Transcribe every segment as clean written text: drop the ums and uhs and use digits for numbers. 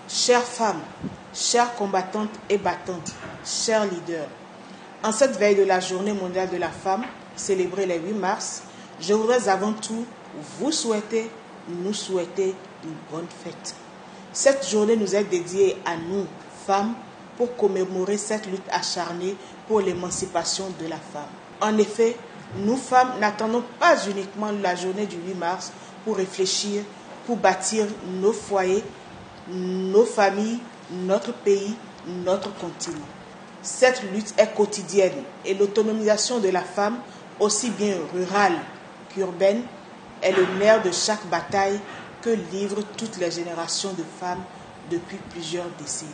Chères femmes, chères combattantes et battantes, chers leaders, en cette veille de la Journée mondiale de la femme, célébrée le 8 mars, je voudrais avant tout vous souhaiter, nous souhaiter une bonne fête. Cette journée nous est dédiée à nous, femmes, pour commémorer cette lutte acharnée pour l'émancipation de la femme. En effet, nous femmes n'attendons pas uniquement la journée du 8 mars pour réfléchir, pour bâtir nos foyers, nos familles, notre pays, notre continent. Cette lutte est quotidienne et l'autonomisation de la femme, aussi bien rurale qu'urbaine, est le nerf de chaque bataille que livrent toutes les générations de femmes depuis plusieurs décennies.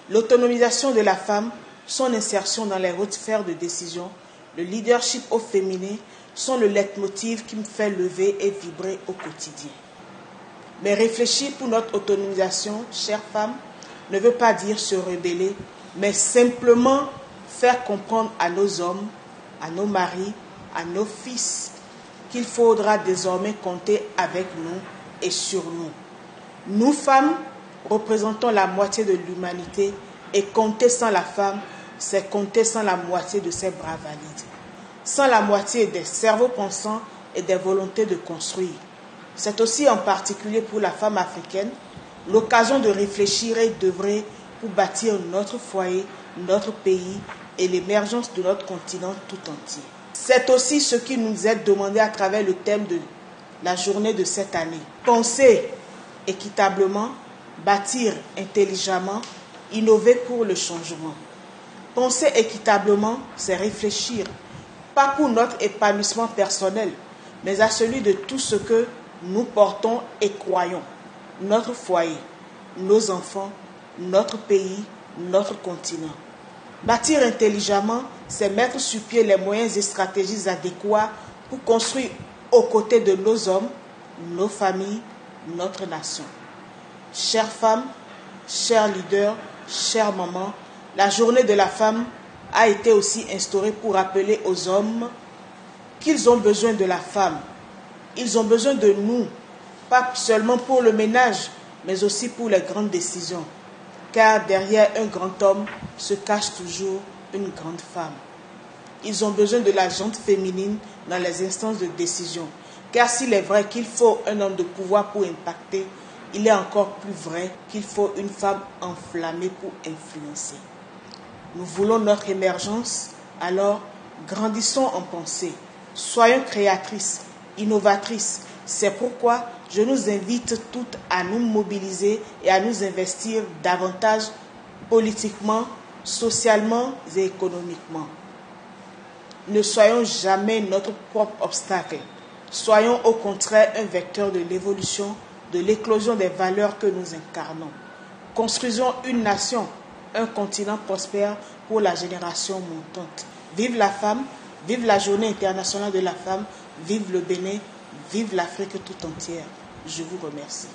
L'autonomisation de la femme, son insertion dans les hautes sphères de décision, le leadership au féminin sont le leitmotiv qui me fait lever et vibrer au quotidien. Mais réfléchir pour notre autonomisation, chères femmes, ne veut pas dire se rebeller, mais simplement faire comprendre à nos hommes, à nos maris, à nos fils, qu'il faudra désormais compter avec nous et sur nous. Nous, femmes, représentons la moitié de l'humanité et compter sans la femme, c'est compter sans la moitié de ses bras valides, sans la moitié des cerveaux pensants et des volontés de construire. C'est aussi en particulier pour la femme africaine l'occasion de réfléchir et d'œuvrer pour bâtir notre foyer, notre pays et l'émergence de notre continent tout entier. C'est aussi ce qui nous est demandé à travers le thème de la journée de cette année. Penser équitablement, bâtir intelligemment, innover pour le changement. Penser équitablement, c'est réfléchir, pas pour notre épanouissement personnel, mais à celui de tout ce que nous portons et croyons. Notre foyer, nos enfants, notre pays, notre continent. Bâtir intelligemment, c'est mettre sur pied les moyens et stratégies adéquats pour construire aux côtés de nos hommes, nos familles, notre nation. Chères femmes, chers leaders, chères mamans, la journée de la femme a été aussi instaurée pour rappeler aux hommes qu'ils ont besoin de la femme. Ils ont besoin de nous, pas seulement pour le ménage, mais aussi pour les grandes décisions. Car derrière un grand homme se cache toujours une grande femme. Ils ont besoin de la gente féminine dans les instances de décision. Car s'il est vrai qu'il faut un homme de pouvoir pour impacter, il est encore plus vrai qu'il faut une femme enflammée pour influencer. Nous voulons notre émergence, alors grandissons en pensée. Soyons créatrices, innovatrices. C'est pourquoi je nous invite toutes à nous mobiliser et à nous investir davantage politiquement, socialement et économiquement. Ne soyons jamais notre propre obstacle. Soyons au contraire un vecteur de l'évolution, de l'éclosion des valeurs que nous incarnons. Construisons une nation, un continent prospère pour la génération montante. Vive la femme, vive la Journée internationale de la femme, vive le Bénin, vive l'Afrique tout entière. Je vous remercie.